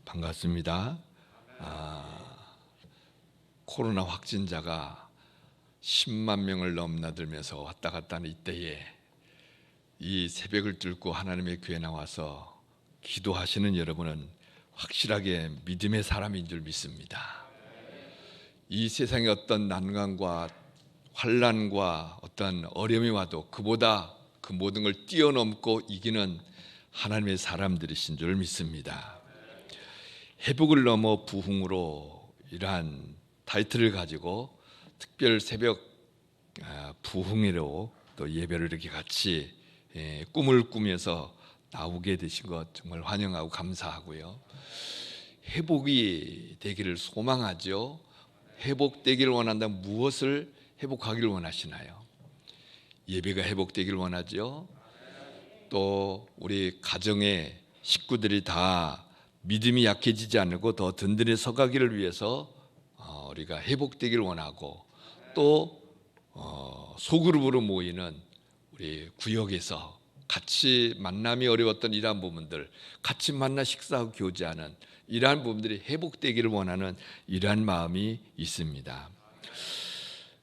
반갑습니다. 코로나 확진자가 10만 명을 넘나들면서 왔다 갔다 하는 이때에 이 새벽을 뚫고 하나님의 교회에 나와서 기도하시는 여러분은 확실하게 믿음의 사람인 줄 믿습니다. 이 세상에 어떤 난관과 환난과 어떤 어려움이 와도 그보다 그 모든 걸 뛰어넘고 이기는 하나님의 사람들이신 줄 믿습니다. 회복을 넘어 부흥으로 이러한 타이틀을 가지고 특별 새벽 부흥회로 또 예배를 이렇게 같이 꿈을 꾸면서 나오게 되신 것 정말 환영하고 감사하고요. 회복이 되기를 소망하죠. 회복되기를 원한다면 무엇을 회복하기를 원하시나요? 예배가 회복되기를 원하죠. 또 우리 가정의 식구들이 다 믿음이 약해지지 않고 더 든든히 서가기를 위해서 우리가 회복되기를 원하고 또 소그룹으로 모이는 우리 구역에서 같이 만남이 어려웠던 이러한 부분들, 같이 만나 식사하고 교제하는 이러한 부분들이 회복되기를 원하는 이러한 마음이 있습니다.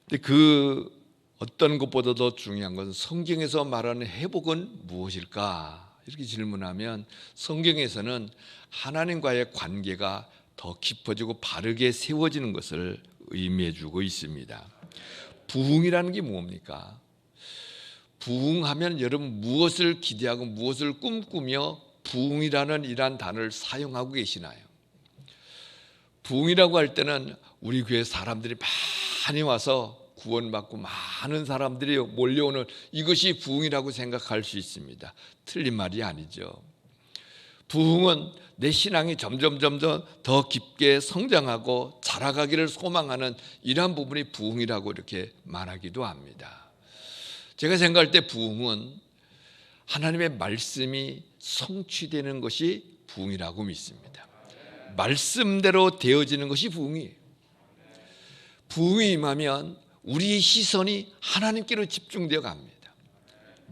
근데 그 어떤 것보다 더 중요한 것은 성경에서 말하는 회복은 무엇일까? 이렇게 질문하면 성경에서는 하나님과의 관계가 더 깊어지고 바르게 세워지는 것을 의미해 주고 있습니다. 부흥이라는 게 뭡니까? 부흥하면 여러분 무엇을 기대하고 무엇을 꿈꾸며 부흥이라는 이러한 단어를 사용하고 계시나요? 부흥이라고 할 때는 우리 교회 사람들이 많이 와서 구원받고 많은 사람들이 몰려오는 이것이 부흥이라고 생각할 수 있습니다. 틀린 말이 아니죠. 부흥은 내 신앙이 점점 더 깊게 성장하고 자라가기를 소망하는 이러한 부분이 부흥이라고 이렇게 말하기도 합니다. 제가 생각할 때 부흥은 하나님의 말씀이 성취되는 것이 부흥이라고 믿습니다. 말씀대로 되어지는 것이 부흥이에요. 부흥이 임하면 우리의 시선이 하나님께로 집중되어 갑니다.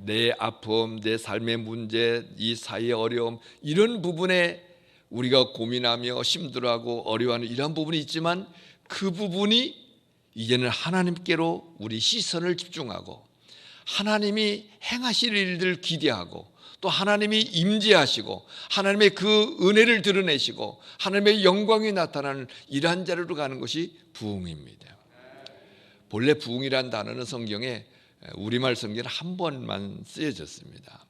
내 아픔, 내 삶의 문제, 이 사회의 어려움 이런 부분에 우리가 고민하며 힘들어하고 어려워하는 이런 부분이 있지만 그 부분이 이제는 하나님께로 우리 시선을 집중하고 하나님이 행하실 일들을 기대하고 또 하나님이 임재하시고 하나님의 그 은혜를 드러내시고 하나님의 영광이 나타나는 이러한 자리로 가는 것이 부흥입니다. 본래 부흥이란 단어는 성경에 우리말 성경에 한 번만 쓰여졌습니다.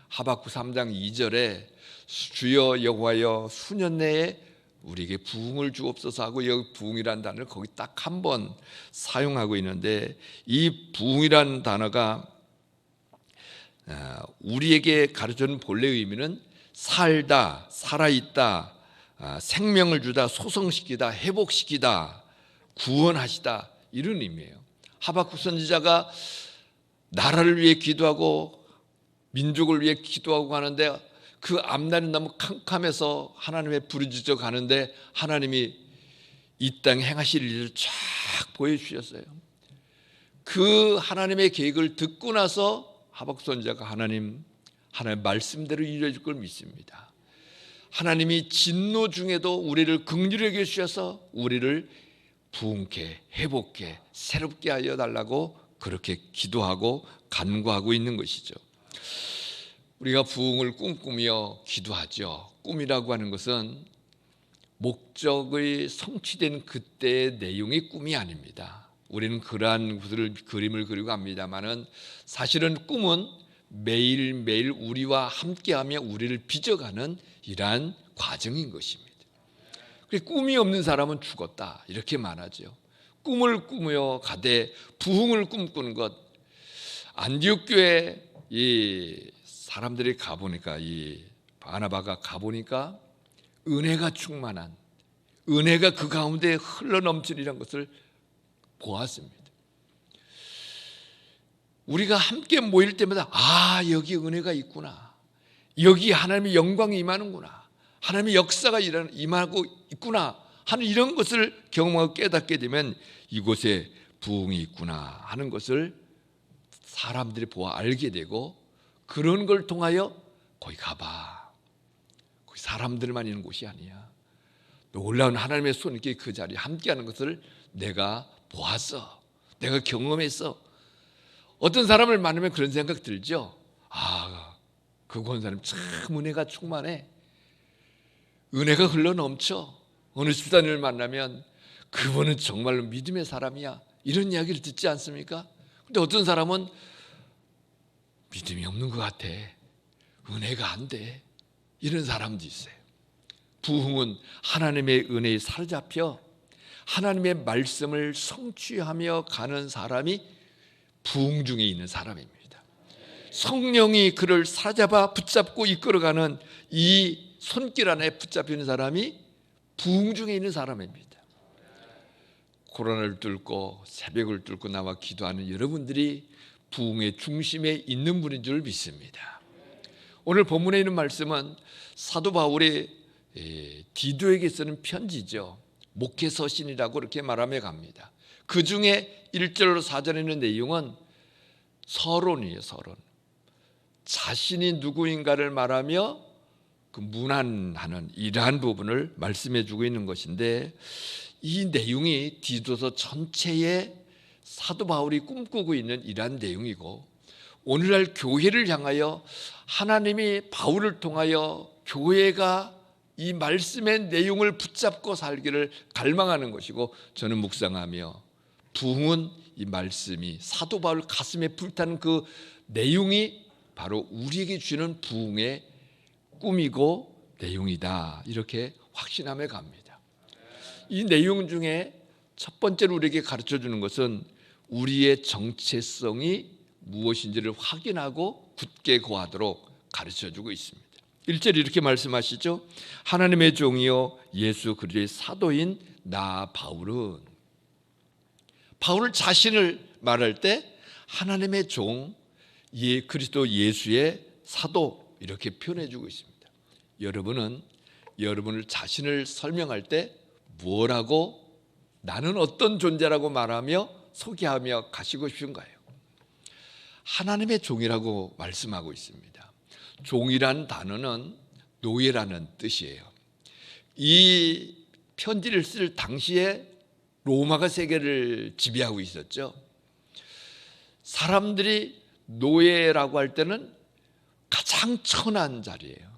하박국 3장 2절에 주여 여호와여 수년 내에 우리에게 부흥을 주옵소서 하고 여기 부흥이란 단어를 거기 딱 한 번 사용하고 있는데 이 부흥이란 단어가 우리에게 가르쳐주는 본래 의미는 살다, 살아있다, 생명을 주다, 소성시키다, 회복시키다, 구원하시다 이런 의미예요. 하박국 선지자가 나라를 위해 기도하고 민족을 위해 기도하고 가는데 그 앞날이 너무 캄캄해서 하나님의 부르짖어 가는데 하나님이 이 땅에 행하실 일을 쫙 보여주셨어요. 그 하나님의 계획을 듣고 나서 하박국 선지자가 하나님의 말씀대로 이루어질 걸 믿습니다. 하나님이 진노 중에도 우리를 긍휼히 여기셔서 우리를 부흥케 회복케 새롭게 하여 달라고 그렇게 기도하고 간구하고 있는 것이죠. 우리가 부흥을 꿈꾸며 기도하죠. 꿈이라고 하는 것은 목적의 성취된 그때의 내용이 꿈이 아닙니다. 우리는 그러한 그림을 그리고 합니다만은 사실은 꿈은 매일매일 우리와 함께하며 우리를 빚어가는 이러한 과정인 것입니다. 꿈이 없는 사람은 죽었다 이렇게 말하죠. 꿈을 꾸며 가되 부흥을 꿈꾸는 것. 안디옥 교회 이 사람들이 가보니까 이 바나바가 가보니까 은혜가 충만한 은혜가 그 가운데 흘러넘치리라는 것을 보았습니다. 우리가 함께 모일 때마다 여기 은혜가 있구나, 여기 하나님의 영광이 임하는구나, 하나님의 역사가 임하고 있구나 하는 이런 것을 경험하고 깨닫게 되면 이곳에 부흥이 있구나 하는 것을 사람들이 보아 알게 되고 그런 걸 통하여 거기 가봐. 거기 사람들만 있는 곳이 아니야. 놀라운 하나님의 손길이 그 자리에 함께하는 것을 내가 보았어. 내가 경험했어. 어떤 사람을 만나면 그런 생각 들죠. 그 권사님 참 은혜가 충만해. 은혜가 흘러 넘쳐. 어느 집사님을 만나면 그분은 정말로 믿음의 사람이야. 이런 이야기를 듣지 않습니까? 근데 어떤 사람은 믿음이 없는 것 같아. 은혜가 안 돼. 이런 사람도 있어요. 부흥은 하나님의 은혜에 사로잡혀 하나님의 말씀을 성취하며 가는 사람이 부흥 중에 있는 사람입니다. 성령이 그를 사로잡아 붙잡고 이끌어가는 이 손길 안에 붙잡히는 사람이 부흥 중에 있는 사람입니다. 코로나를 뚫고 새벽을 뚫고 나와 기도하는 여러분들이 부흥의 중심에 있는 분인 줄 믿습니다. 오늘 본문에 있는 말씀은 사도 바울이 디도에게 쓰는 편지죠. 목회서신이라고 그렇게 말하며 갑니다. 그 중에 1절로 4절에 있는 내용은 서론이에요. 서론. 자신이 누구인가를 말하며 그 문안하는 이러한 부분을 말씀해 주고 있는 것인데, 이 내용이 디도서 전체에 사도 바울이 꿈꾸고 있는 이러한 내용이고, 오늘날 교회를 향하여 하나님이 바울을 통하여 교회가 이 말씀의 내용을 붙잡고 살기를 갈망하는 것이고, 저는 묵상하며 부흥은 이 말씀이 사도 바울 가슴에 불타는 그 내용이 바로 우리에게 주는 부흥의 꿈이고 내용이다, 이렇게 확신하며 갑니다. 이 내용 중에 첫 번째로 우리에게 가르쳐 주는 것은 우리의 정체성이 무엇인지를 확인하고 굳게 고하도록 가르쳐 주고 있습니다. 1절에 이렇게 말씀하시죠. 하나님의 종이요 예수 그리스도의 사도인 나 바울은, 바울 자신을 말할 때 하나님의 종 그리스도 예수의 사도 이렇게 표현해 주고 있습니다. 여러분은 여러분을 자신을 설명할 때 뭐라고, 나는 어떤 존재라고 말하며 소개하며 가시고 싶은가요? 하나님의 종이라고 말씀하고 있습니다. 종이란 단어는 노예라는 뜻이에요. 이 편지를 쓸 당시에 로마가 세계를 지배하고 있었죠. 사람들이 노예라고 할 때는 가장 천한 자리예요.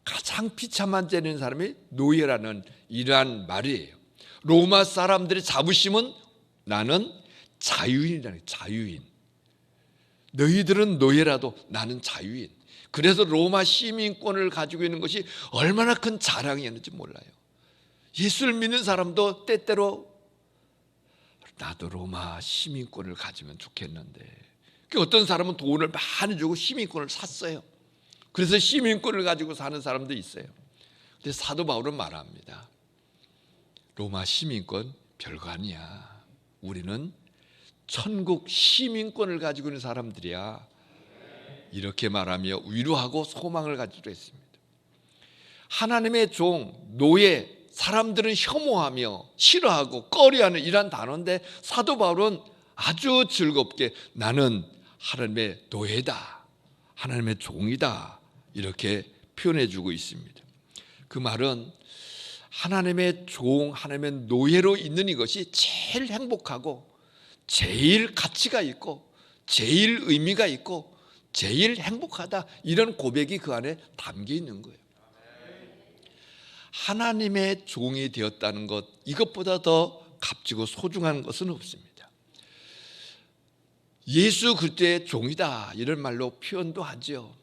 가장 비참한 자리인 사람이 노예라는 이러한 말이에요. 로마 사람들의 자부심은 나는 자유인이라는, 자유인. 너희들은 노예라도 나는 자유인. 그래서 로마 시민권을 가지고 있는 것이 얼마나 큰 자랑이었는지 몰라요. 예수를 믿는 사람도 때때로 나도 로마 시민권을 가지면 좋겠는데, 어떤 사람은 돈을 많이 주고 시민권을 샀어요. 그래서 시민권을 가지고 사는 사람도 있어요. 근데 사도 바울은 말합니다. 로마 시민권 별거 아니야. 우리는 천국 시민권을 가지고 있는 사람들이야. 이렇게 말하며 위로하고 소망을 가지고 있습니다. 하나님의 종, 노예, 사람들은 혐오하며 싫어하고 꺼려하는 이러한 단어인데, 사도 바울은 아주 즐겁게 나는 하나님의 노예다, 하나님의 종이다, 이렇게 표현해 주고 있습니다. 그 말은 하나님의 종, 하나님의 노예로 있는 이것이 제일 행복하고 제일 가치가 있고 제일 의미가 있고 제일 행복하다, 이런 고백이 그 안에 담겨 있는 거예요. 하나님의 종이 되었다는 것, 이것보다 더 값지고 소중한 것은 없습니다. 예수 그리스도의 종이다, 이런 말로 표현도 하죠.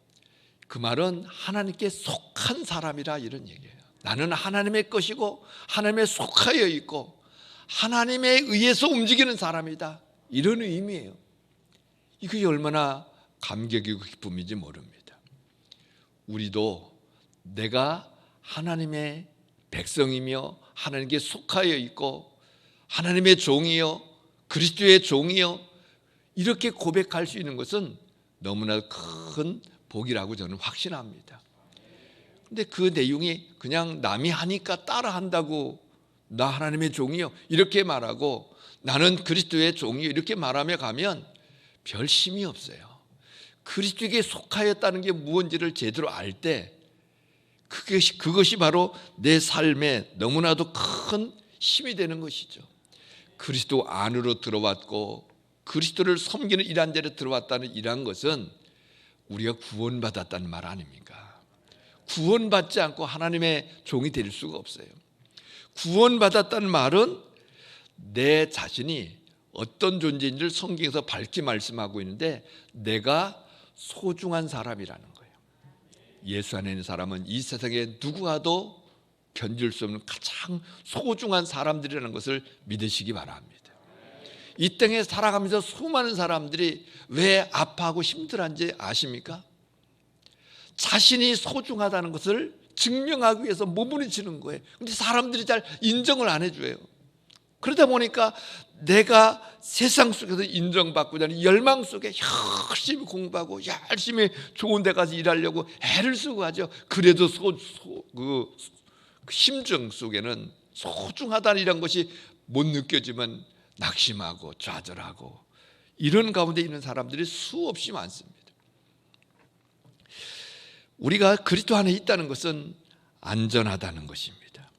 그 말은 하나님께 속한 사람이라, 이런 얘기예요. 나는 하나님의 것이고 하나님에 속하여 있고 하나님에 의해서 움직이는 사람이다, 이런 의미예요. 이것이 얼마나 감격이고 기쁨인지 모릅니다. 우리도 내가 하나님의 백성이며 하나님께 속하여 있고 하나님의 종이요 그리스도의 종이요, 이렇게 고백할 수 있는 것은 너무나 큰 복이라고 저는 확신합니다. 근데 그 내용이 그냥 남이 하니까 따라한다고, 나 하나님의 종이요 이렇게 말하고 나는 그리스도의 종이요 이렇게 말하며 가면 별 힘이 없어요. 그리스도에게 속하였다는 게 무엇인지를 제대로 알 때 그것이 바로 내 삶에 너무나도 큰 힘이 되는 것이죠. 그리스도 안으로 들어왔고 그리스도를 섬기는 이란 자리에 들어왔다는 이러한 것은 우리가 구원받았다는 말 아닙니까? 구원받지 않고 하나님의 종이 될 수가 없어요. 구원받았다는 말은 내 자신이 어떤 존재인지를 성경에서 밝게 말씀하고 있는데 내가 소중한 사람이라는 거예요. 예수 안에 있는 사람은 이 세상에 누구와도 견딜 수 없는 가장 소중한 사람들이라는 것을 믿으시기 바랍니다. 이 땅에 살아가면서 수많은 사람들이 왜 아파하고 힘들어한지 아십니까? 자신이 소중하다는 것을 증명하기 위해서 몸부림치는 거예요. 그런데 사람들이 잘 인정을 안 해줘요. 그러다 보니까 내가 세상 속에서 인정받고자 하는 열망 속에 열심히 공부하고 열심히 좋은 데 가서 일하려고 애를 쓰고 하죠. 그래도 그 심정 속에는 소중하다는 이런 것이 못 느껴지면 낙심하고 좌절하고 이런 가운데 있는 사람들이 수없이 많습니다. 우리가 그리스도 안에 있다는 것은 안전하다는 것입니다.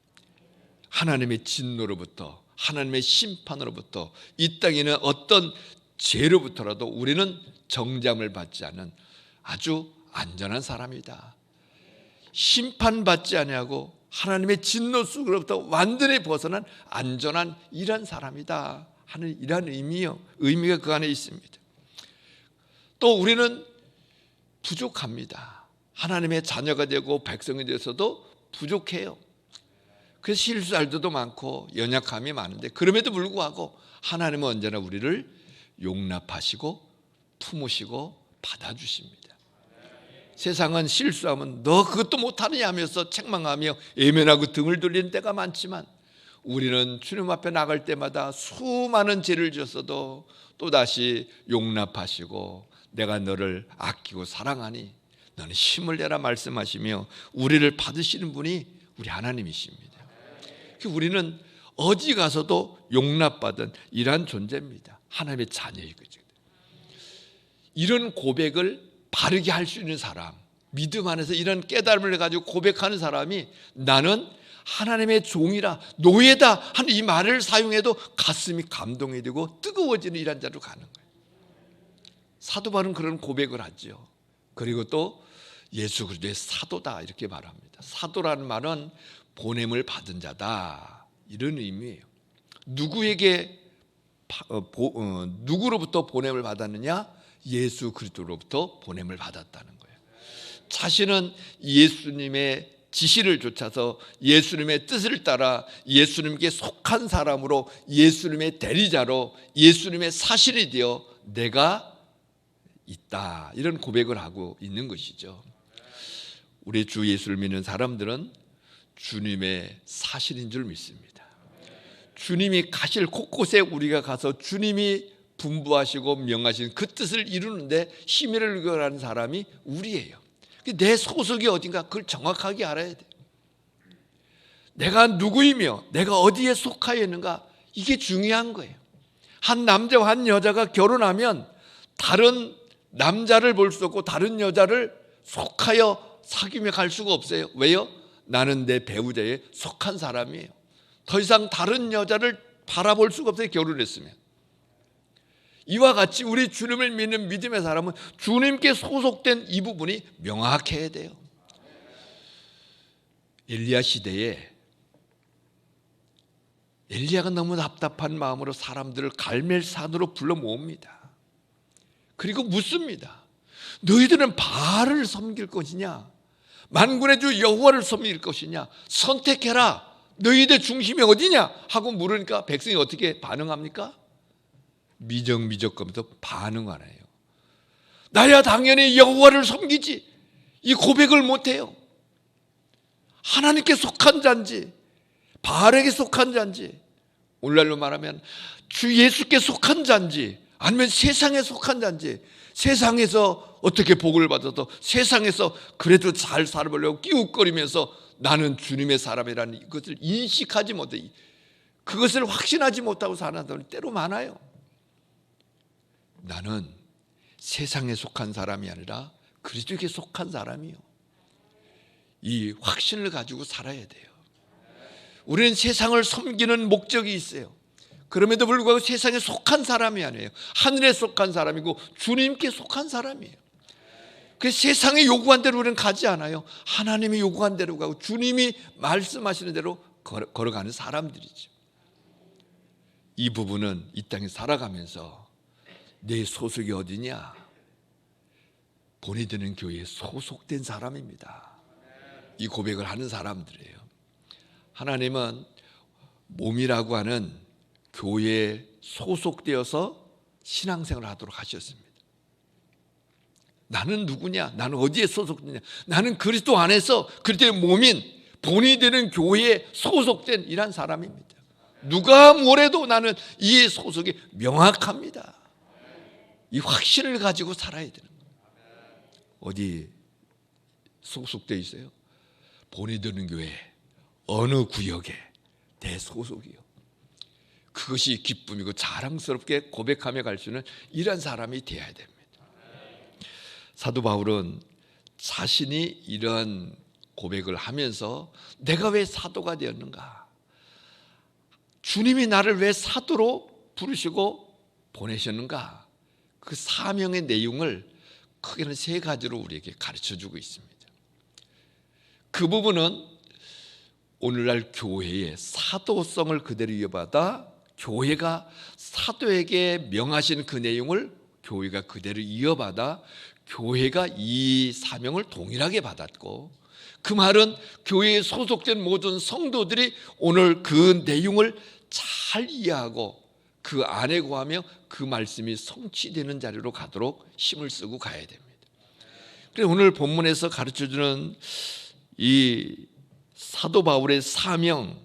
하나님의 진노로부터 하나님의 심판으로부터 이 땅에는 어떤 죄로부터라도 우리는 정죄함을 받지 않은 아주 안전한 사람이다. 심판받지 아니하고 하나님의 진노 속으로부터 완전히 벗어난 안전한 이런 사람이다 하는 이런 의미가 그 안에 있습니다. 또 우리는 부족합니다. 하나님의 자녀가 되고 백성이 되어서도 부족해요. 그래서 실수할 때도 많고 연약함이 많은데 그럼에도 불구하고 하나님은 언제나 우리를 용납하시고 품으시고 받아주십니다. 세상은 실수하면 너 그것도 못하느냐 하면서 책망하며 외면하고 등을 돌리는 때가 많지만 우리는 주님 앞에 나갈 때마다 수많은 죄를 지었어도 또다시 용납하시고 내가 너를 아끼고 사랑하니 너는 힘을 내라 말씀하시며 우리를 받으시는 분이 우리 하나님이십니다. 우리는 어디 가서도 용납받은 이러한 존재입니다. 하나님의 자녀인 거죠. 이런 고백을 바르게 할 수 있는 사람, 믿음 안에서 이런 깨달음을 가지고 고백하는 사람이 나는 하나님의 종이라 노예다 하는 이 말을 사용해도 가슴이 감동이 되고 뜨거워지는 이런 자로 가는 거예요. 사도 바울은 그런 고백을 하죠. 그리고 또 예수 그리스도의 사도다 이렇게 말합니다. 사도라는 말은 보냄을 받은 자다 이런 의미예요. 누구로부터 보냄을 받았느냐? 예수 그리스도로부터 보냄을 받았다는 거예요. 자신은 예수님의 지시를 좇아서 예수님의 뜻을 따라 예수님께 속한 사람으로 예수님의 대리자로 예수님의 사실이 되어 내가 있다 이런 고백을 하고 있는 것이죠. 우리 주 예수를 믿는 사람들은 주님의 사실인 줄 믿습니다. 주님이 가실 곳곳에 우리가 가서 주님이 분부하시고 명하신 그 뜻을 이루는데 힘을 기울이는 사람이 우리예요. 내 소속이 어딘가 그걸 정확하게 알아야 돼요. 내가 누구이며 내가 어디에 속하여 있는가 이게 중요한 거예요. 한 남자와 한 여자가 결혼하면 다른 남자를 볼 수 없고 다른 여자를 속하여 사귀며 갈 수가 없어요. 왜요? 나는 내 배우자에 속한 사람이에요. 더 이상 다른 여자를 바라볼 수가 없어요. 결혼했으면. 이와 같이 우리 주님을 믿는 믿음의 사람은 주님께 소속된 이 부분이 명확해야 돼요. 엘리야 시대에 엘리야가 너무 답답한 마음으로 사람들을 갈멜산으로 불러 모읍니다. 그리고 묻습니다. 너희들은 바알을 섬길 것이냐 만군의 주 여호와를 섬길 것이냐 선택해라. 너희들 중심이 어디냐 하고 물으니까 백성이 어떻게 반응합니까? 미적미적하면서 반응 안 해요. 나야 당연히 여호와를 섬기지. 이 고백을 못해요. 하나님께 속한 자인지 바알에게 속한 자인지 오늘날로 말하면 주 예수께 속한 자인지 아니면 세상에 속한 자인지 세상에서 어떻게 복을 받아서 세상에서 그래도 잘 살아보려고 끼웃거리면서 나는 주님의 사람이라는 것을 인식하지 못해 그것을 확신하지 못하고 사는 사람이 때로 많아요. 나는 세상에 속한 사람이 아니라 그리스도에게 속한 사람이요. 이 확신을 가지고 살아야 돼요. 우리는 세상을 섬기는 목적이 있어요. 그럼에도 불구하고 세상에 속한 사람이 아니에요. 하늘에 속한 사람이고 주님께 속한 사람이에요. 그래서 세상이 요구한 대로 우리는 가지 않아요. 하나님이 요구한 대로 가고 주님이 말씀하시는 대로 걸어가는 사람들이죠. 이 부분은 이 땅에 살아가면서 내 소속이 어디냐? 본이 되는 교회에 소속된 사람입니다. 이 고백을 하는 사람들이에요. 하나님은 몸이라고 하는 교회에 소속되어서 신앙생활을 하도록 하셨습니다. 나는 누구냐? 나는 어디에 소속되냐? 나는 그리스도 안에서 그리스도의 몸인 본이 되는 교회에 소속된 이런 사람입니다. 누가 뭐래도 나는 이 소속이 명확합니다. 이 확신을 가지고 살아야 되는 거예요. 어디 소속되어 있어요? 본이 되는 교회 어느 구역에 내 소속이요. 그것이 기쁨이고 자랑스럽게 고백하며 갈 수 있는 이런 사람이 되어야 됩니다. 사도 바울은 자신이 이런 고백을 하면서 내가 왜 사도가 되었는가? 주님이 나를 왜 사도로 부르시고 보내셨는가? 그 사명의 내용을 크게는 세 가지로 우리에게 가르쳐주고 있습니다. 그 부분은 오늘날 교회의 사도성을 그대로 이어받아 교회가 사도에게 명하신 그 내용을 교회가 그대로 이어받아 교회가 이 사명을 동일하게 받았고, 그 말은 교회에 소속된 모든 성도들이 오늘 그 내용을 잘 이해하고 그 안에 거하며 그 말씀이 성취되는 자리로 가도록 힘을 쓰고 가야 됩니다. 그래서 오늘 본문에서 가르쳐주는 이 사도 바울의 사명,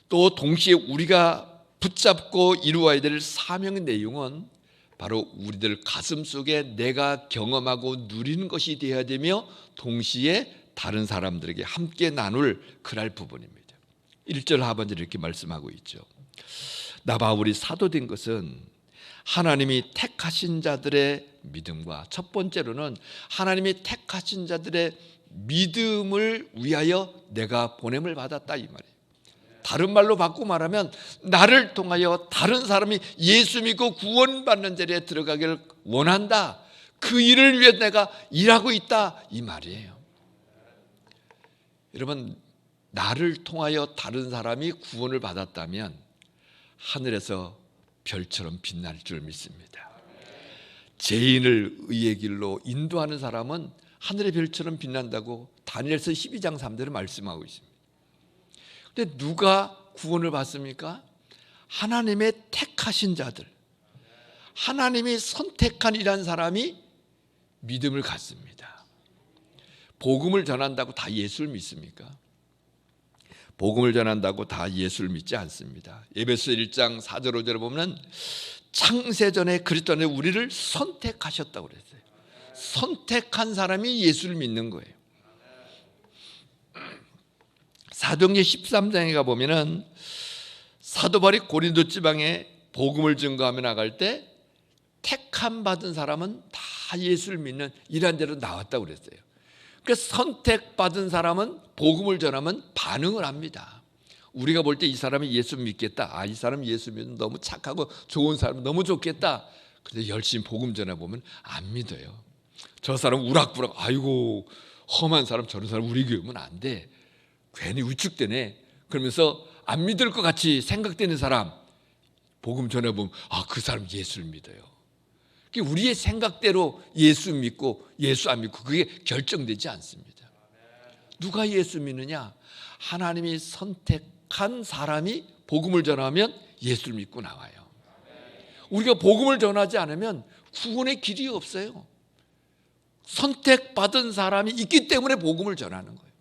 또 동시에 우리가 붙잡고 이루어야 될 사명의 내용은 바로 우리들 가슴 속에 내가 경험하고 누리는 것이 되어야 되며 동시에 다른 사람들에게 함께 나눌 그럴 부분입니다. 1절 하반절 이렇게 말씀하고 있죠. 나 바울이 사도된 것은 하나님이 택하신 자들의 믿음과, 첫 번째로는 하나님이 택하신 자들의 믿음을 위하여 내가 보냄을 받았다 이 말이에요. 다른 말로 바꾸고 말하면 나를 통하여 다른 사람이 예수 믿고 구원받는 자리에 들어가기를 원한다. 그 일을 위해 내가 일하고 있다 이 말이에요. 여러분, 나를 통하여 다른 사람이 구원을 받았다면 하늘에서 별처럼 빛날 줄 믿습니다. 죄인을 의의 길로 인도하는 사람은 하늘의 별처럼 빛난다고 다니엘서 12장 3절에 말씀하고 있습니다. 근데 누가 구원을 받습니까? 하나님의 택하신 자들, 하나님이 선택한 이란 사람이 믿음을 갖습니다. 복음을 전한다고 다 예수를 믿습니까? 복음을 전한다고 다 예수를 믿지 않습니다. 에베소 1장 4절 5절에 보면 창세전에 그리스도 안에 우리를 선택하셨다고 그랬어요. 선택한 사람이 예수를 믿는 거예요. 사도행전 13장에 가보면은 사도 바울이 고린도 지방에 복음을 증거하며 나갈 때 택함 받은 사람은 다 예수를 믿는 이런 데로 나왔다고 그랬어요. 그래서 선택받은 사람은 복음을 전하면 반응을 합니다. 우리가 볼 때 이 사람이 예수 믿겠다. 이 사람 예수 믿으면 너무 착하고 좋은 사람, 너무 좋겠다. 근데 열심히 복음 전해보면 안 믿어요. 저 사람 우락부락, 아이고 험한 사람, 저런 사람 우리 교회 오면 안 돼. 괜히 위축되네. 그러면서 안 믿을 것 같이 생각되는 사람 복음 전해보면 그 사람 예수를 믿어요. 우리의 생각대로 예수 믿고 예수 안 믿고 그게 결정되지 않습니다. 누가 예수 믿느냐? 하나님이 선택한 사람이 복음을 전하면 예수를 믿고 나와요. 우리가 복음을 전하지 않으면 구원의 길이 없어요. 선택받은 사람이 있기 때문에 복음을 전하는 거예요.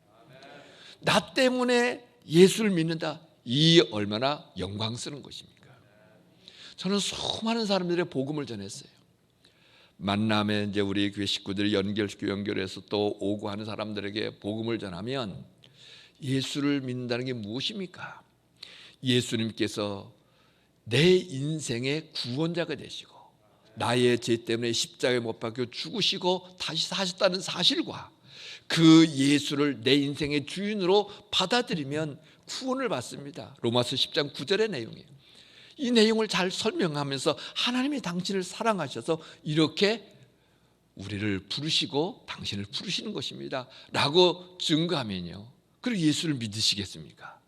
나 때문에 예수를 믿는다. 이 얼마나 영광스러운 것입니까? 저는 수많은 사람들의 복음을 전했어요. 만남에 이제 우리 교회 식구들이 연결시켜 연결해서 또 오고 하는 사람들에게 복음을 전하면 예수를 믿는다는 게 무엇입니까? 예수님께서 내 인생의 구원자가 되시고 나의 죄 때문에 십자가에 못 박혀 죽으시고 다시 사셨다는 사실과 그 예수를 내 인생의 주인으로 받아들이면 구원을 받습니다. 로마서 10장 9절의 내용이에요. 이 내용을 잘 설명하면서 하나님이 당신을 사랑하셔서 이렇게 우리를 부르시고 당신을 부르시는 것입니다 라고 증거하면요, 그리고 예수를 믿으시겠습니까?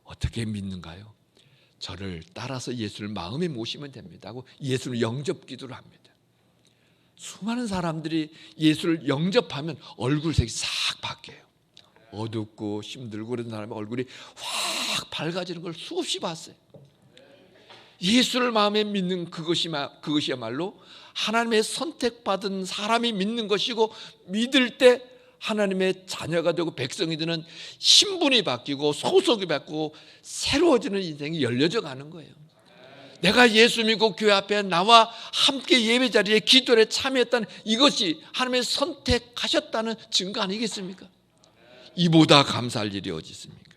어떻게 믿는가요? 저를 따라서 예수를 마음에 모시면 됩니다 하고 예수를 영접 기도를 합니다. 수많은 사람들이 예수를 영접하면 얼굴색이 싹 바뀌어요. 어둡고 힘들고 그런 사람의 얼굴이 확 밝아지는 걸 수없이 봤어요. 예수를 마음에 믿는 그것이야말로 하나님의 선택받은 사람이 믿는 것이고, 믿을 때 하나님의 자녀가 되고 백성이 되는 신분이 바뀌고 소속이 바뀌고 새로워지는 인생이 열려져 가는 거예요. 내가 예수 믿고 교회 앞에 나와 함께 예배 자리에 기도에 참여했다는 이것이 하나님의 선택하셨다는 증거 아니겠습니까? 이보다 감사할 일이 어디 있습니까?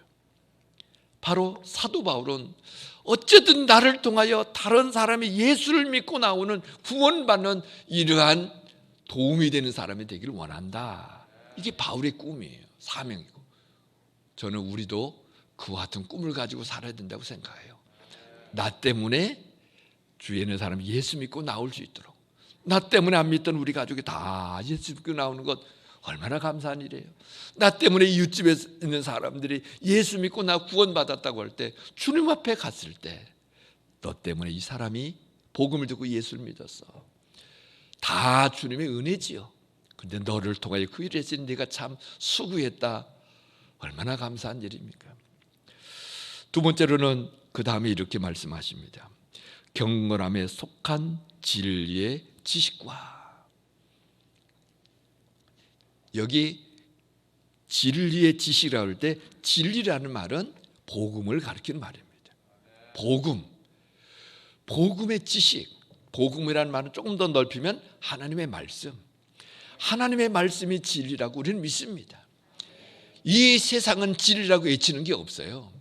바로 사도 바울은 어쨌든 나를 통하여 다른 사람이 예수를 믿고 나오는 구원받는 이러한 도움이 되는 사람이 되기를 원한다. 이게 바울의 꿈이에요. 사명이고. 저는 우리도 그와 같은 꿈을 가지고 살아야 된다고 생각해요. 나 때문에 주위에 있는 사람이 예수 믿고 나올 수 있도록, 나 때문에 안 믿던 우리 가족이 다 예수 믿고 나오는 것 얼마나 감사한 일이에요. 나 때문에 이웃집에 있는 사람들이 예수 믿고 나 구원받았다고 할 때, 주님 앞에 갔을 때 너 때문에 이 사람이 복음을 듣고 예수를 믿었어. 다 주님의 은혜지요. 그런데 너를 통하여 그 일을 했으니 네가 참 수고했다. 얼마나 감사한 일입니까? 두 번째로는 그 다음에 이렇게 말씀하십니다. 경건함에 속한 진리의 지식과. 여기 진리의 지식이라고 할 때 진리라는 말은 복음을 가리키는 말입니다. 복음의 지식. 복음이라는 말은 조금 더 넓히면 하나님의 말씀. 하나님의 말씀이 진리라고 우리는 믿습니다. 이 세상은 진리라고 외치는 게 없어요.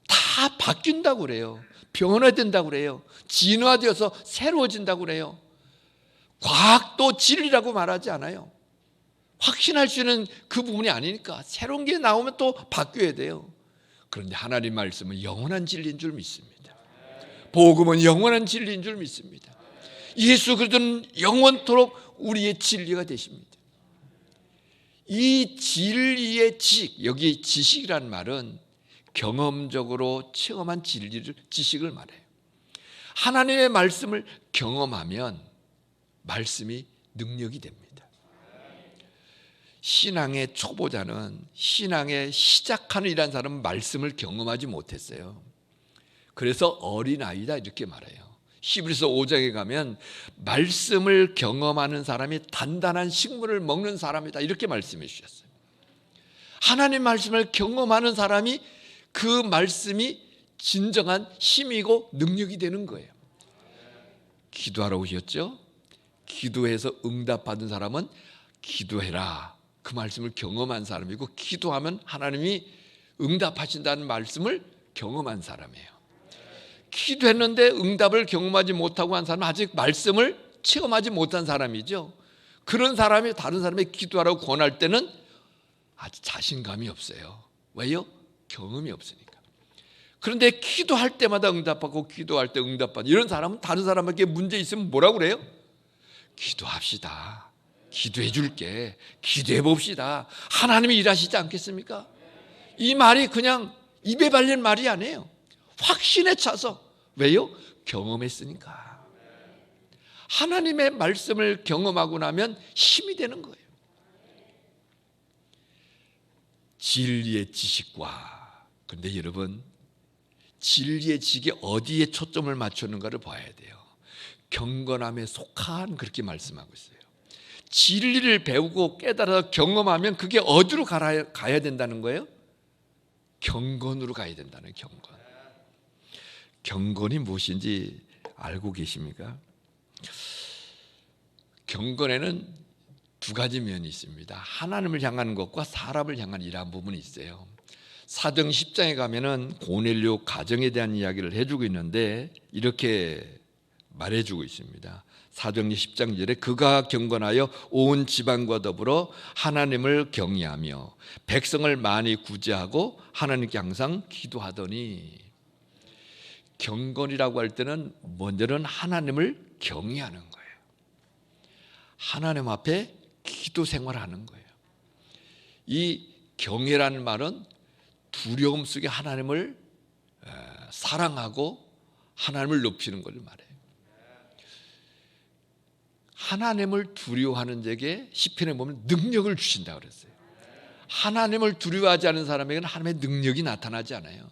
다 바뀐다고 그래요. 변화된다고 그래요. 진화되어서 새로워진다고 그래요. 과학도 진리라고 말하지 않아요. 확신할 수 있는 그 부분이 아니니까 새로운 게 나오면 또 바뀌어야 돼요. 그런데 하나님 말씀은 영원한 진리인 줄 믿습니다. 복음은 영원한 진리인 줄 믿습니다. 예수 그리스도는 영원토록 우리의 진리가 되십니다. 이 진리의 지식, 여기 지식이라는 말은 경험적으로 체험한 지식을 말해요. 하나님의 말씀을 경험하면 말씀이 능력이 됩니다. 신앙의 초보자는, 신앙의 시작하는 이란 사람은 말씀을 경험하지 못했어요. 그래서 어린아이다 이렇게 말해요. 히브리서 5장에 가면 말씀을 경험하는 사람이 단단한 식물을 먹는 사람이다 이렇게 말씀해 주셨어요. 하나님 말씀을 경험하는 사람이 그 말씀이 진정한 힘이고 능력이 되는 거예요. 기도하러 오셨죠? 기도해서 응답받은 사람은 기도해라 그 말씀을 경험한 사람이고, 기도하면 하나님이 응답하신다는 말씀을 경험한 사람이에요. 기도했는데 응답을 경험하지 못하고 한 사람은 아직 말씀을 체험하지 못한 사람이죠. 그런 사람이 다른 사람의 기도하라고 권할 때는 아주 자신감이 없어요. 왜요? 경험이 없으니까. 그런데 기도할 때마다 응답하고 기도할 때 응답받는 이런 사람은 다른 사람에게 문제 있으면 뭐라고 그래요? 기도합시다. 기도해 줄게. 기도해 봅시다. 하나님이 일하시지 않겠습니까? 이 말이 그냥 입에 발린 말이 아니에요. 확신에 차서. 왜요? 경험했으니까. 하나님의 말씀을 경험하고 나면 힘이 되는 거예요. 진리의 지식과. 그런데 여러분, 진리의 지식이 어디에 초점을 맞추는가를 봐야 돼요. 경건함에 속한 그렇게 말씀하고 있어요. 진리를 배우고 깨달아서 경험하면 그게 어디로 가야 된다는 거예요? 경건으로 가야 된다는 경건. 경건이 무엇인지 알고 계십니까? 경건에는 두 가지 면이 있습니다. 하나님을 향하는 것과 사람을 향한 이러한 부분이 있어요. 사도행 10장에 가면은 고넬료 가정에 대한 이야기를 해주고 있는데 이렇게 말해주고 있습니다. 사도행전 10장 2절에 그가 경건하여 온 지방과 더불어 하나님을 경외하며 백성을 많이 구제하고 하나님께 항상 기도하더니, 경건이라고 할 때는 먼저는 하나님을 경외하는 거예요. 하나님 앞에 기도 생활하는 거예요. 이 경외라는 말은 두려움 속에 하나님을 사랑하고 하나님을 높이는 것을 말해요. 하나님을 두려워하는 자에게 시편에 보면 능력을 주신다고 그랬어요. 하나님을 두려워하지 않은 사람에게는 하나님의 능력이 나타나지 않아요.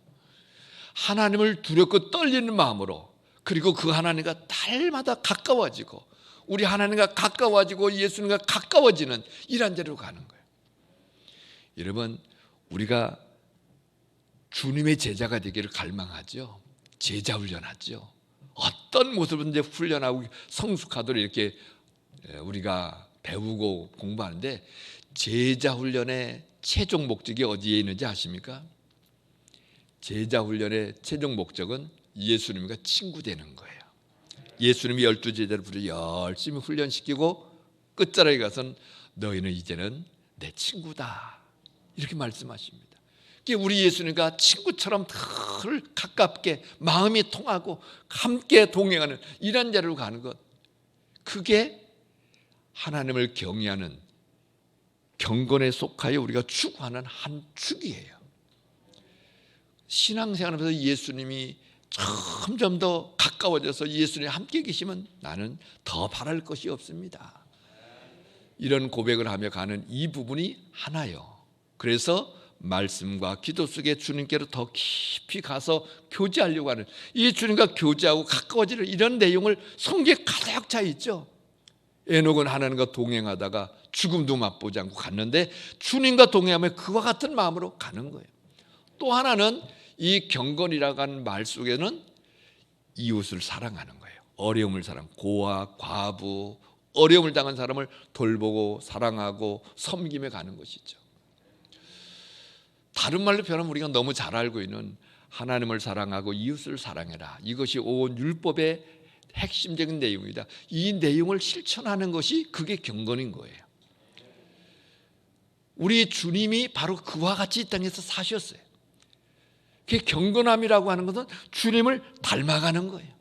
하나님을 두렵고 떨리는 마음으로, 그리고 그 하나님과 날마다 가까워지고, 우리 하나님과 가까워지고 예수님과 가까워지는 이런 데로 가는 거예요. 여러분, 우리가 주님의 제자가 되기를 갈망하죠. 제자 훈련하죠. 어떤 모습인지 훈련하고 성숙하도록 이렇게 우리가 배우고 공부하는데, 제자 훈련의 최종 목적이 어디에 있는지 아십니까? 제자 훈련의 최종 목적은 예수님과 친구 되는 거예요. 예수님이 12제자를 부르 열심히 훈련시키고 끝자락에 가서는 너희는 이제는 내 친구다, 이렇게 말씀하십니다. 우리 예수님과 친구처럼 늘 가깝게 마음이 통하고 함께 동행하는 이런 자리로 가는 것, 그게 하나님을 경외하는 경건에 속하여 우리가 추구하는 한 축이에요. 신앙생활하면서 예수님이 점점 더 가까워져서 예수님이 함께 계시면 나는 더 바랄 것이 없습니다. 이런 고백을 하며 가는 이 부분이 하나요. 그래서 말씀과 기도 속에 주님께로 더 깊이 가서 교제하려고 하는, 이 주님과 교제하고 가까워지는 이런 내용을 성경에 가득 차 있죠. 에녹은 하나님과 동행하다가 죽음도 맛보지 않고 갔는데 주님과 동행하며 그와 같은 마음으로 가는 거예요. 또 하나는 이 경건이라고 하는 말 속에는 이웃을 사랑하는 거예요. 어려움을 사랑, 고아, 과부, 어려움을 당한 사람을 돌보고 사랑하고 섬기며 가는 것이죠. 다른 말로 표현하면 우리가 너무 잘 알고 있는 하나님을 사랑하고 이웃을 사랑해라, 이것이 온 율법의 핵심적인 내용이다. 이 내용을 실천하는 것이 그게 경건인 거예요. 우리 주님이 바로 그와 같이 이 땅에서 사셨어요. 그 경건함이라고 하는 것은 주님을 닮아가는 거예요.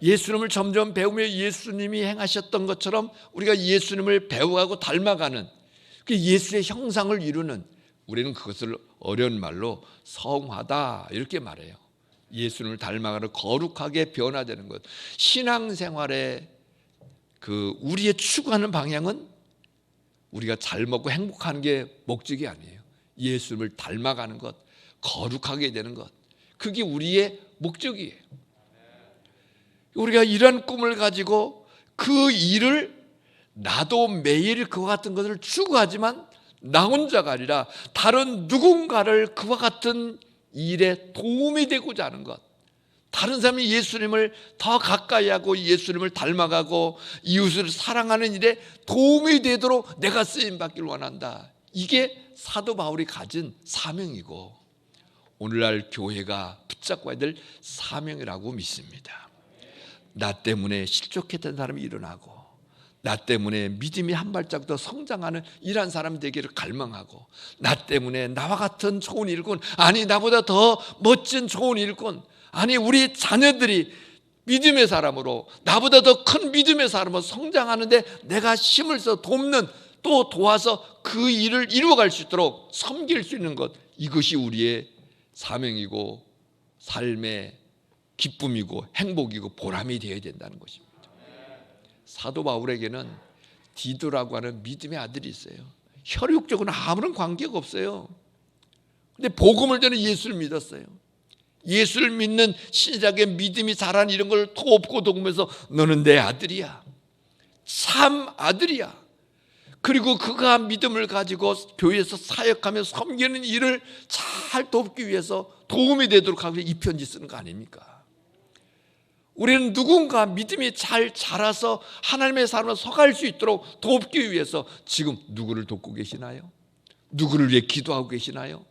예수님을 점점 배우며 예수님이 행하셨던 것처럼 우리가 예수님을 배워가고 닮아가는, 그 예수의 형상을 이루는, 우리는 그것을 어려운 말로 성화다 이렇게 말해요. 예수님을 닮아가는 거룩하게 변화되는 것. 신앙생활의 그 우리의 추구하는 방향은 우리가 잘 먹고 행복하는 게 목적이 아니에요. 예수님을 닮아가는 것, 거룩하게 되는 것, 그게 우리의 목적이에요. 우리가 이런 꿈을 가지고 그 일을, 나도 매일 그와 같은 것을 추구하지만 나 혼자가 아니라 다른 누군가를 그와 같은 일에 도움이 되고자 하는 것, 다른 사람이 예수님을 더 가까이 하고 예수님을 닮아가고 이웃을 사랑하는 일에 도움이 되도록 내가 쓰임받기를 원한다. 이게 사도 바울이 가진 사명이고 오늘날 교회가 붙잡아야 될 사명이라고 믿습니다. 나 때문에 실족했던 사람이 일어나고, 나 때문에 믿음이 한 발짝 더 성장하는 이러한 사람 되기를 갈망하고, 나 때문에 나와 같은 좋은 일꾼, 아니 나보다 더 멋진 좋은 일꾼, 아니 우리 자녀들이 믿음의 사람으로, 나보다 더 큰 믿음의 사람으로 성장하는데 내가 힘을 써 돕는, 또 도와서 그 일을 이루어갈 수 있도록 섬길 수 있는 것, 이것이 우리의 사명이고 삶의 기쁨이고 행복이고 보람이 되어야 된다는 것입니다. 사도 바울에게는 디도라고 하는 믿음의 아들이 있어요. 혈육적으로는 아무런 관계가 없어요. 근데 복음을 전해 예수를 믿었어요. 예수를 믿는 신실하게 믿음이 자란 이런 걸 돕고 돕으면서 너는 내 아들이야, 참 아들이야. 그리고 그가 믿음을 가지고 교회에서 사역하며 섬기는 일을 잘 돕기 위해서 도움이 되도록 하기 위해 이 편지 쓰는 거 아닙니까? 우리는 누군가 믿음이 잘 자라서 하나님의 사람으로 서갈 수 있도록 돕기 위해서 지금 누구를 돕고 계시나요? 누구를 위해 기도하고 계시나요?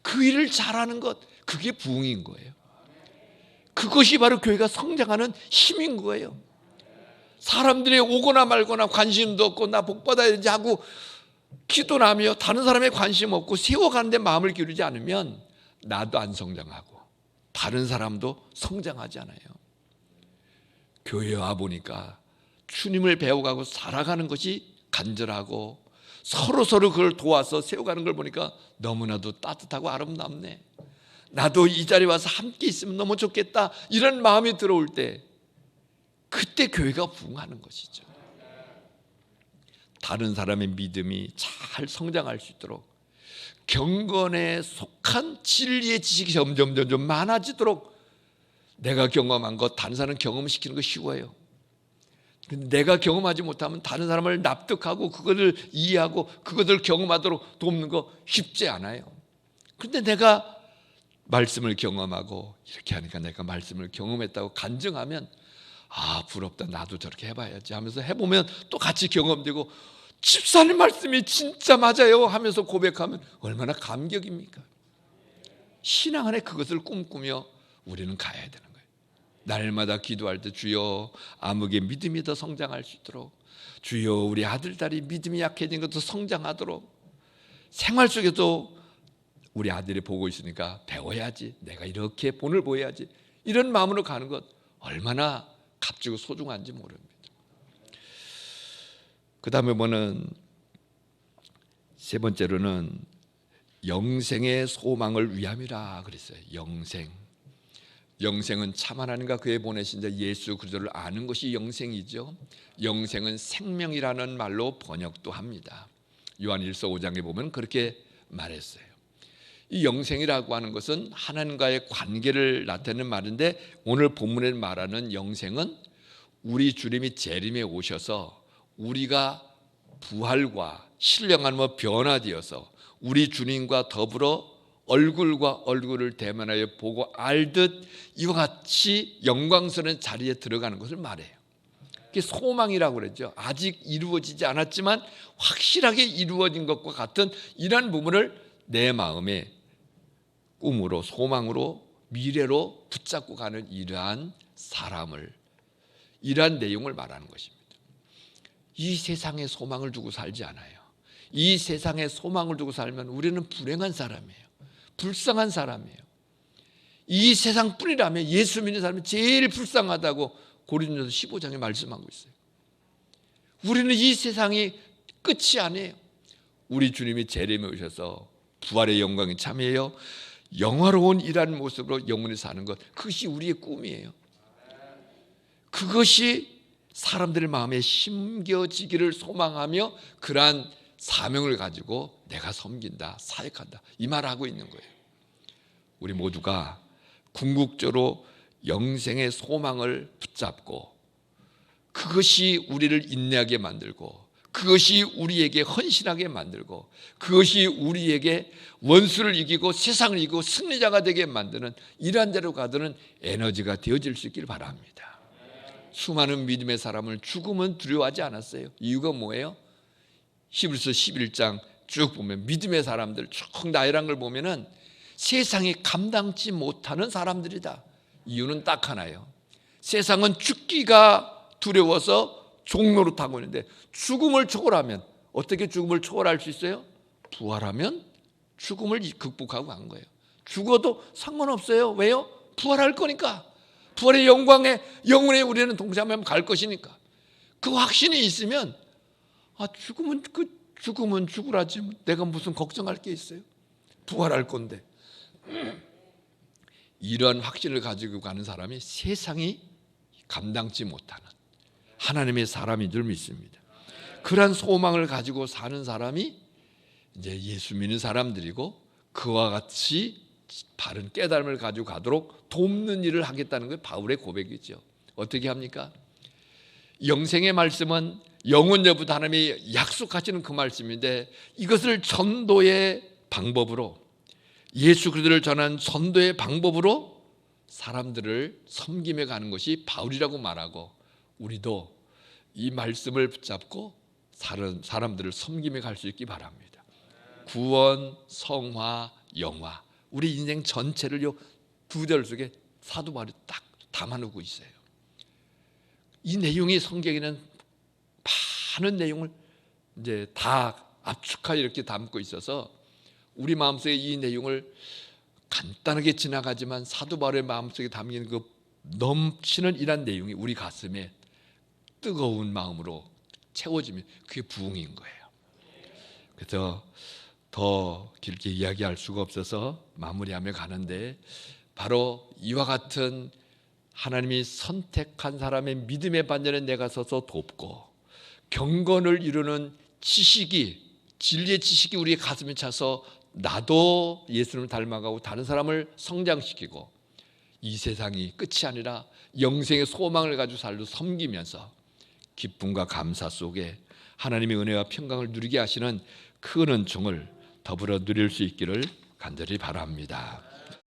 그 일을 잘하는 것, 그게 부흥인 거예요. 그것이 바로 교회가 성장하는 힘인 거예요. 사람들이 오거나 말거나 관심도 없고 나 복 받아야지 하고 기도나 하며 다른 사람에 관심 없고 세워가는데 마음을 기울이지 않으면 나도 안 성장하고 다른 사람도 성장하지 않아요. 교회에 와 보니까 주님을 배워가고 살아가는 것이 간절하고 서로 그걸 도와서 세워가는 걸 보니까 너무나도 따뜻하고 아름답네. 나도 이 자리에 와서 함께 있으면 너무 좋겠다, 이런 마음이 들어올 때 그때 교회가 부흥하는 것이죠. 다른 사람의 믿음이 잘 성장할 수 있도록 경건에 속한 진리의 지식이 점점 많아지도록 내가 경험한 것 다른 사람 경험시키는 거 쉬워요. 근데 내가 경험하지 못하면 다른 사람을 납득하고 그것을 이해하고 그것을 경험하도록 돕는 거 쉽지 않아요. 그런데 내가 말씀을 경험하고 이렇게 하니까 내가 말씀을 경험했다고 간증하면 아, 부럽다, 나도 저렇게 해봐야지 하면서 해보면 또 같이 경험되고 집사님 말씀이 진짜 맞아요 하면서 고백하면 얼마나 감격입니까? 신앙 안에 그것을 꿈꾸며 우리는 가야 되는 거예요. 날마다 기도할 때 주여 아무개 믿음이 더 성장할 수 있도록, 주여 우리 아들 딸이 믿음이 약해진 것도 성장하도록, 생활 속에도 우리 아들이 보고 있으니까 배워야지, 내가 이렇게 본을 보여야지, 이런 마음으로 가는 것 얼마나 값지고 소중한지 모릅니다. 그 다음에 뭐는 세 번째로는 영생의 소망을 위함이라 그랬어요. 영생은 참 하나님과 그의 보내신 자 예수 그리스도를 아는 것이 영생이죠. 영생은 생명이라는 말로 번역도 합니다. 요한일서 5장에 보면 그렇게 말했어요. 이 영생이라고 하는 것은 하나님과의 관계를 나타내는 말인데, 오늘 본문에 말하는 영생은 우리 주님이 재림에 오셔서 우리가 부활과 신령함으로 변화되어서 우리 주님과 더불어 얼굴과 얼굴을 대면하여 보고 알듯 이와 같이 영광스러운 자리에 들어가는 것을 말해요. 그게 소망이라고 그랬죠. 아직 이루어지지 않았지만 확실하게 이루어진 것과 같은 이러한 부분을 내 마음에 꿈으로, 소망으로, 미래로 붙잡고 가는 이러한 사람을, 이러한 내용을 말하는 것입니다. 이 세상에 소망을 두고 살지 않아요. 이 세상에 소망을 두고 살면 우리는 불행한 사람이에요. 불쌍한 사람이에요. 이 세상뿐이라면 예수 믿는 사람이 제일 불쌍하다고 고린도서 15장에 말씀하고 있어요. 우리는 이 세상이 끝이 아니에요. 우리 주님이 재림에 오셔서 부활의 영광에 참여해요 영화로운 이라는 모습으로 영원히 사는 것, 그것이 우리의 꿈이에요. 그것이 사람들의 마음에 심겨지기를 소망하며 그러한 사명을 가지고 내가 섬긴다, 사역한다, 이 말을 하고 있는 거예요. 우리 모두가 궁극적으로 영생의 소망을 붙잡고 그것이 우리를 인내하게 만들고 그것이 우리에게 헌신하게 만들고 그것이 우리에게 원수를 이기고 세상을 이기고 승리자가 되게 만드는 이러한 데로 가드는 에너지가 되어질 수 있길 바랍니다. 수많은 믿음의 사람을 죽음은 두려워하지 않았어요. 이유가 뭐예요? 히브리서 11장 쭉 보면 믿음의 사람들 쭉 나열한 걸 보면은 세상이 감당치 못하는 사람들이다. 이유는 딱 하나예요. 세상은 죽기가 두려워서 종로로 타고 있는데 죽음을 초월하면, 어떻게 죽음을 초월할 수 있어요? 부활하면 죽음을 극복하고 간 거예요. 죽어도 상관없어요. 왜요? 부활할 거니까. 부활의 영광에 영원히 우리는 동참하면 갈 것이니까. 그 확신이 있으면 죽으면 죽으라지 내가 무슨 걱정할 게 있어요? 부활할 건데. 이런 확신을 가지고 가는 사람이 세상이 감당치 못하는 하나님의 사람인 줄 믿습니다. 그러한 소망을 가지고 사는 사람이 이제 예수 믿는 사람들이고 그와 같이 바른 깨달음을 가지고 가도록 돕는 일을 하겠다는 게 바울의 고백이죠. 어떻게 합니까? 영생의 말씀은 영원전부터 하나님이 약속하시는 그 말씀인데 이것을 전도의 방법으로, 예수 그리스도를 전한 전도의 방법으로 사람들을 섬기며 가는 것이 바울이라고 말하고, 우리도 이 말씀을 붙잡고 사람들을 섬기며 갈 수 있기 바랍니다. 구원, 성화, 영화, 우리 인생 전체를 요 두 절 속에 사도 바울이 딱 담아놓고 있어요. 이 내용이 성경에는 많은 내용을 이제 다 압축하여 이렇게 담고 있어서 우리 마음속에 이 내용을 간단하게 지나가지만 사도 바울의 마음속에 담긴 그 넘치는 이런 내용이 우리 가슴에 뜨거운 마음으로 채워지면 그게 부흥인 거예요. 그래서 더 길게 이야기할 수가 없어서 마무리하며 가는데, 바로 이와 같은 하나님이 선택한 사람의 믿음의 반열에 내가 서서 돕고 경건을 이루는 지식이, 진리의 지식이 우리의 가슴에 차서 나도 예수님을 닮아가고 다른 사람을 성장시키고 이 세상이 끝이 아니라 영생의 소망을 가지고 살로 섬기면서 기쁨과 감사 속에 하나님의 은혜와 평강을 누리게 하시는 큰 은총을 더불어 누릴 수 있기를 간절히 바랍니다.